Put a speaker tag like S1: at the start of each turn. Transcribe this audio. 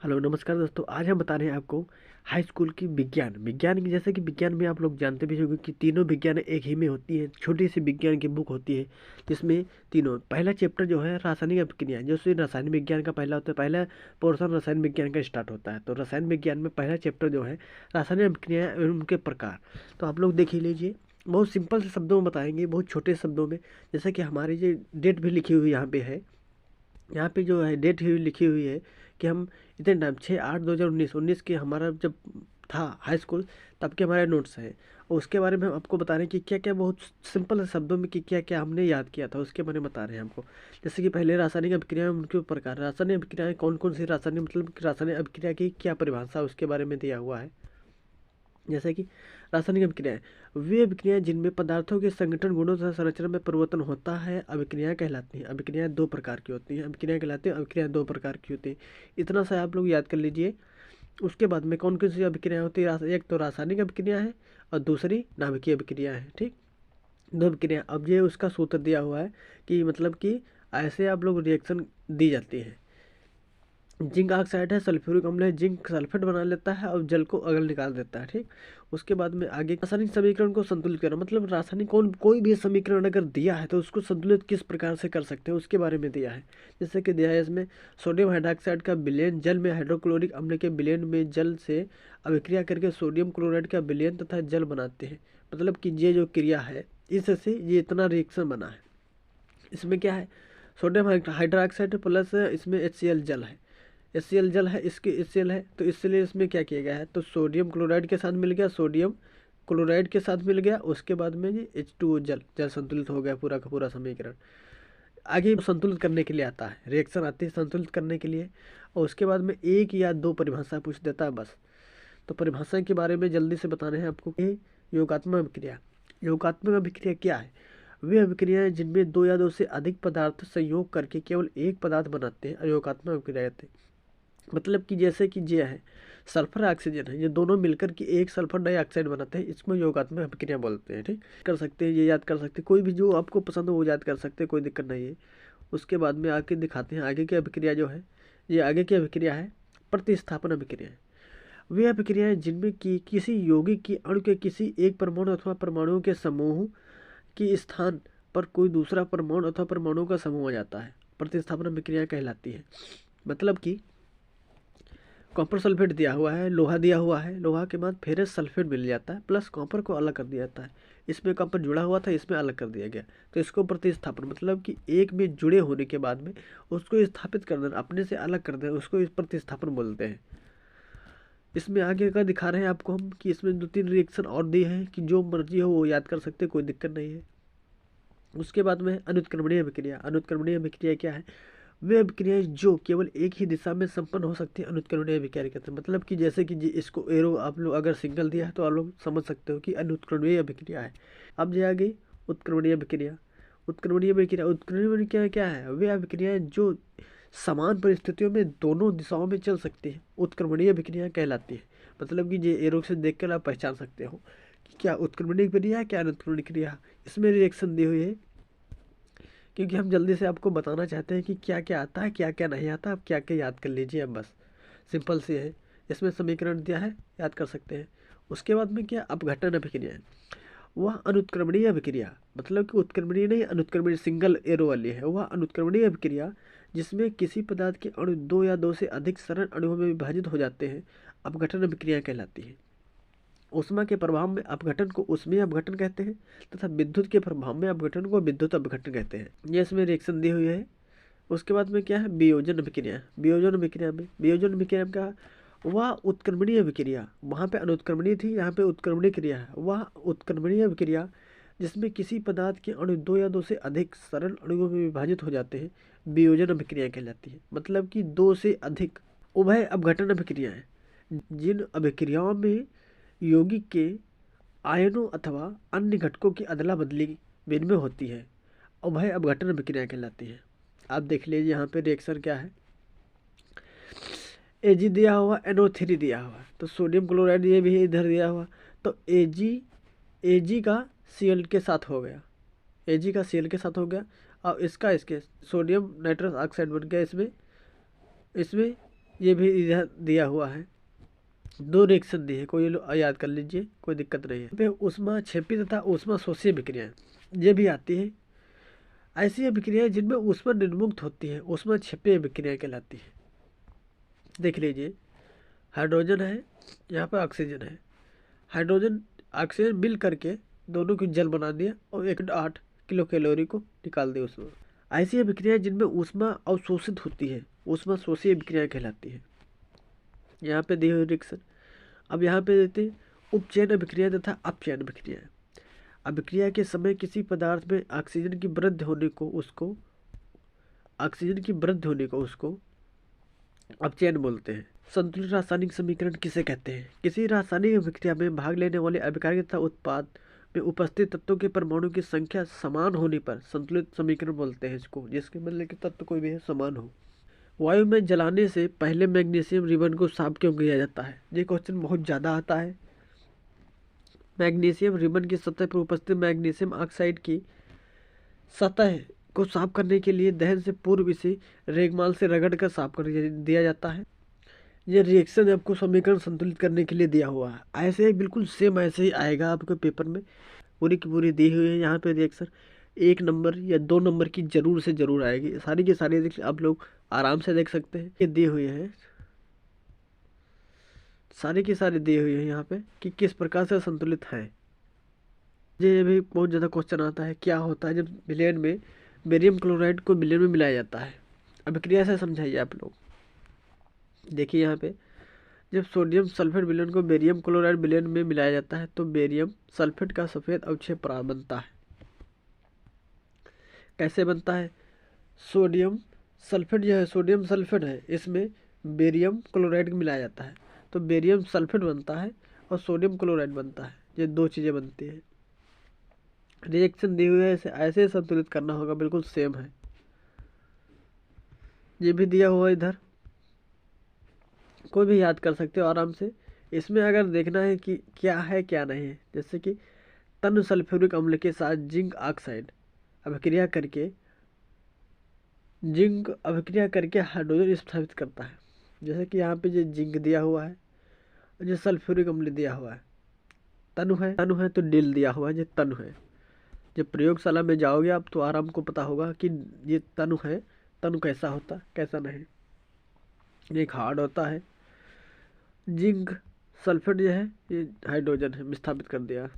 S1: Hello नमस्कार दोस्तों। आज हम बता रहे हैं आपको हाई स्कूल की विज्ञान की, जैसे कि विज्ञान में आप लोग जानते भी होंगे कि तीनों विज्ञान एक ही में होती है। छोटी सी विज्ञान की बुक होती है जिसमें तीनों, पहला चैप्टर जो है रासायनिक अभिक्रिया, जो रसायन विज्ञान का पहला होता है, पहला पोर्शन रसायन विज्ञान का स्टार्ट होता है। तो रसायन विज्ञान में पहला चैप्टर जो है रासायनिक अभिक्रिया एवं उनके प्रकार। तो आप लोग देख ही लीजिए, बहुत सिंपल से शब्दों में बताएंगे, बहुत छोटे शब्दों में। जैसे कि हमारी जो डेट भी लिखी हुई यहाँ पे है, यहाँ पे जो है डेट हुई लिखी हुई है कि हम इतने टाइम 6/8/2019 के हमारा जब था हाई स्कूल, तब के हमारे नोट्स हैं। और उसके बारे में हम आपको बता रहे हैं कि क्या क्या, बहुत सिंपल शब्दों में कि क्या क्या हमने याद किया था, उसके बारे में बता रहे हैं हमको। जैसे कि पहले रासायनिक अभिक्रिया उनके प्रकार, रासायनिक अभिक्रियाएं कौन कौन सी, रासायनिक मतलब कि रासायनिक अभिक्रिया की क्या परिभाषा, उसके बारे में दिया हुआ है। जैसे कि रासायनिक अभिक्रियाएं वे अभिक्रियाएं जिनमें पदार्थों के संगठन, गुणों तथा संरचना में परिवर्तन होता है, अभिक्रियाएं कहलाती हैं। अभिक्रियाएं दो प्रकार की होती हैं, अभिक्रियाएं कहलाती हैं, अभिक्रियाएं दो प्रकार की होती हैं। इतना सा आप लोग याद कर लीजिए। उसके बाद में कौन कौन सी अभिक्रियाएं होती है, एक तो रासायनिक अभिक्रिया है और दूसरी नाभिकीय अभिक्रिया है। ठीक, दो अभिक्रिया। अब ये उसका सूत्र दिया हुआ है कि मतलब कि ऐसे आप लोग रिएक्शन दी जाती है। जिंक ऑक्साइड है, सल्फ्यूरिक अम्ल है, जिंक सल्फेट बना लेता है और जल को अगल निकाल देता है। ठीक, उसके बाद में आगे रासायनिक समीकरण को संतुलित करना, मतलब रासायनिक कोई भी समीकरण अगर दिया है तो उसको संतुलित किस प्रकार से कर सकते हैं उसके बारे में दिया है। जैसे कि दिया है इसमें, सोडियम हाइड्रोक्साइड का विलयन जल में हाइड्रोक्लोरिक अम्ल के विलयन में जल से अभिक्रिया करके सोडियम क्लोराइड का विलयन तथा जल बनाते हैं। मतलब कि ये जो क्रिया है, इससे ये इतना रिएक्शन बना है। इसमें क्या है, सोडियम हाइड्रोक्साइड प्लस इसमें HCl जल है, HCl जल है, इसके HCl है, तो इसलिए इसमें क्या किया गया है, तो सोडियम क्लोराइड के साथ मिल गया, सोडियम क्लोराइड के साथ मिल गया, उसके बाद में ये H2O जल जल संतुलित हो गया पूरा का पूरा समीकरण। आगे संतुलित करने के लिए आता है, रिएक्शन आती है संतुलित करने के लिए, और उसके बाद में एक या दो परिभाषा पूछ देता है बस। तो परिभाषा के बारे में जल्दी से बताने हैं आपको कि योगात्मक अभिक्रिया। योगात्मक अभिक्रिया क्या है, वे अभिक्रियाएं जिनमें दो या दो से अधिक पदार्थ संयोग करके केवल एक पदार्थ बनाते हैं, योगात्मक अभिक्रिया कहते हैं। मतलब कि जैसे कि ये है, सल्फर ऑक्सीजन है, ये दोनों मिलकर के एक सल्फर डाइऑक्साइड बनाते हैं, इसमें योगात्मक अभिक्रिया बोलते हैं। ठीक, कर सकते हैं, ये याद कर सकते हैं, कोई भी जो आपको पसंद हो वो याद कर सकते हैं, कोई दिक्कत नहीं है। उसके बाद में आके दिखाते हैं आगे की अभिक्रिया जो है, ये आगे की अभिक्रिया है प्रतिस्थापन अभिक्रिया। वे अभिक्रियाएं जिनमें कि किसी यौगिक की अणु के किसी एक परमाणु अथवा परमाणुओं के समूह की स्थान पर कोई दूसरा परमाणु अथवा परमाणु का समूह आ जाता है, प्रतिस्थापन अभिक्रिया कहलाती है। मतलब कि कॉपर सल्फेट दिया हुआ है, लोहा दिया हुआ है, लोहा के बाद फेरस सल्फेट मिल जाता है, प्लस कॉपर को अलग कर दिया जाता है। इसमें कॉपर जुड़ा हुआ था, इसमें अलग कर दिया गया, तो इसको प्रतिस्थापन, मतलब कि एक में जुड़े होने के बाद में उसको स्थापित कर देना, अपने से अलग कर देना, उसको इस प्रतिस्थापन बोलते हैं। इसमें आगे का दिखा रहे हैं आपको हम कि इसमें दो तीन रिएक्शन और दिए हैं कि जो मर्जी हो वो याद कर सकते, कोई दिक्कत नहीं है। उसके बाद में अनुत्क्रमणीय अभिक्रिया। अनुत्क्रमणीय अभिक्रिया क्या है, वे अभिक्रियाएं जो केवल एक ही दिशा में संपन्न हो सकती है, अनुत्क्रमणीय अभिक्रिया कहते हैं। मतलब कि जैसे कि इसको एरो आप लोग अगर सिंगल दिया है तो आप लोग समझ सकते हो कि अनुत्क्रमणीय अभिक्रिया है। अब जो आ गई उत्क्रमणीय अभिक्रिया। उत्क्रमणीय अभिक्रिया, उत्क्रमणीय अभिक्रिया क्या है, वे अभिक्रियाएं जो समान परिस्थितियों में दोनों दिशाओं में चल सकती है, उत्क्रमणीय अभिक्रिया कहलाती है। मतलब कि ये एरो से देखकर आप पहचान सकते हो कि क्या उत्क्रमणीय क्रिया है, क्या अनुत्क्रमणीय क्रिया। इसमें रिएक्शन दी हुई है क्योंकि हम जल्दी से आपको बताना चाहते हैं कि क्या क्या आता है, क्या क्या नहीं आता। आप क्या क्या याद कर लीजिए, अब बस सिंपल से है। इसमें समीकरण दिया है, याद कर सकते हैं। उसके बाद में क्या, अपघटन अभिक्रिया है। वह अनुत्क्रमणीय अभिक्रिया, मतलब कि उत्क्रमणीय नहीं, अनुत्क्रमणीय सिंगल एरो वाली है, वह अनुत्क्रमणीय अभिक्रिया जिसमें किसी पदार्थ के अणु दो या दो से अधिक सरल अणुओं में विभाजित हो जाते हैं, अपघटन अभिक्रिया कहलाती है। ऊष्मा के प्रभाव में अपघटन को ऊष्मीय अपघटन कहते हैं तथा विद्युत के प्रभाव में अपघटन को विद्युत अपघटन कहते हैं। ये इसमें रिएक्शन दी हुई है। उसके बाद में क्या है, वियोजन अभिक्रिया। वियोजन अभिक्रिया में क्या, वह उत्क्रमणीय अभिक्रिया, वहाँ पे अनुत्क्रमणीय थी, यहाँ पे उत्क्रमणीय क्रिया है। वह उत्क्रमणीय अभिक्रिया जिसमें किसी पदार्थ के अणु दो या दो से अधिक सरल अणुओं में विभाजित हो जाते हैं, वियोजन अभिक्रिया कहलाती है। मतलब कि दो से अधिक उभय अपघटन अभिक्रिया है, जिन अभिक्रियाओं में यौगिक के आयनों अथवा अन्य घटकों की अदला बदली विनिमय होती है, उभय अपघटन अभिक्रिया कहलाती है। आप देख लीजिए यहाँ पे रिएक्शन क्या है, Ag दिया हुआ, NO3 दिया हुआ, तो सोडियम क्लोराइड ये भी इधर दिया हुआ, तो Ag का Cl के साथ हो गया, Ag का Cl के साथ हो गया, और इसका इसके सोडियम नाइट्रस ऑक्साइड बन गया। इसमें ये भी इधर दिया हुआ है, 2 रिएक्शन दिए, कोई लोग याद कर लीजिए, कोई दिक्कत नहीं है। ऊष्मा क्षेपी तथा ऊष्मा शोषी अभिक्रियाएं ये भी आती है। ऐसी अभिक्रियाएं जिनमें ऊष्मा निर्मुक्त होती है ऊष्मा क्षेपी अभिक्रियाएं कहलाती है। देख लीजिए, हाइड्रोजन है, यहाँ पर ऑक्सीजन है, हाइड्रोजन ऑक्सीजन मिल करके दोनों को जल बना दिया और 1.8 किलो कैलोरी को निकाल दिया उसमें। ऐसी अभिक्रियाएं जिनमें ऊष्मा अवशोषित होती है ऊष्मा शोषी अभिक्रियाएं कहलाती है। यहाँ पे दी हुई रिएक्शन। अब यहाँ पे देते हैं उपचयन अभिक्रिया तथा अपचयन अभिक्रिया। अभिक्रिया के समय किसी पदार्थ में ऑक्सीजन की वृद्धि होने को उसको अपचयन बोलते हैं। संतुलित रासायनिक समीकरण किसे कहते हैं? किसी रासायनिक अभिक्रिया में भाग लेने वाले अभिकारक तथा उत्पाद में उपस्थित तत्वों के परमाणु की संख्या समान होने पर संतुलित समीकरण बोलते हैं इसको, जिसके मतलब कि तत्व कोई भी है समान हो। वायु में जलाने से पहले मैग्नीशियम रिबन को साफ क्यों किया जाता है? ये क्वेश्चन बहुत ज़्यादा आता है। मैग्नीशियम रिबन की सतह पर उपस्थित मैग्नीशियम ऑक्साइड की सतह को साफ करने के लिए दहन से पूर्व इसे रेगमाल से रगड़ कर साफ कर दिया जाता है। ये रिएक्शन आपको समीकरण संतुलित करने के लिए दिया हुआ है। ऐसे ही बिल्कुल सेम ऐसे ही आएगा आपके पेपर में, पूरी की पूरी दी हुई है। यहाँ पे रिएक्शन 1 नंबर या 2 नंबर की जरूर से जरूर आएगी। सारी की सारी आप लोग आराम से देख सकते हैं, ये दी हुई है, सारी की सारी दी हुई है यहाँ पे कि किस प्रकार से संतुलित है। ये भी बहुत ज़्यादा क्वेश्चन आता है, क्या होता है जब विलयन में बेरियम क्लोराइड को विलयन में मिलाया जाता है? अभिक्रिया से समझाइए आप लोग। देखिए यहाँ पे जब सोडियम सल्फेट विलयन को बेरियम क्लोराइड विलयन में मिलाया जाता है तो बेरियम सल्फेट का सफ़ेद अवक्षेप बनता है। कैसे बनता है? सोडियम सल्फेट जो है, सोडियम सल्फेट है, इसमें बेरियम क्लोराइड मिलाया जाता है तो बेरियम सल्फेट बनता है और सोडियम क्लोराइड बनता है। ये 2 चीज़ें बनती हैं। रिएक्शन दी हुई है, ऐसे संतुलित करना होगा, बिल्कुल सेम है। ये भी दिया हुआ इधर, कोई भी याद कर सकते हो आराम से। इसमें अगर देखना है कि क्या है क्या नहीं है, जैसे कि तन सल्फ्यूरिक अम्ल के साथ जिंक ऑक्साइड अभिक्रिया करके हाइड्रोजन स्थापित करता है। जैसे कि यहाँ पे जो जिंक दिया हुआ है, जो सल्फ्यूरिक अम्ल दिया हुआ है, तनु है तो डिल दिया हुआ है, ये तनु है। जब प्रयोगशाला में जाओगे आप तो आराम को पता होगा कि ये तनु है, तनु कैसा होता कैसा नहीं। एक हार्ड होता है। जिंक सल्फेट जो है ये हाइड्रोजन है, विस्थापित कर दिया।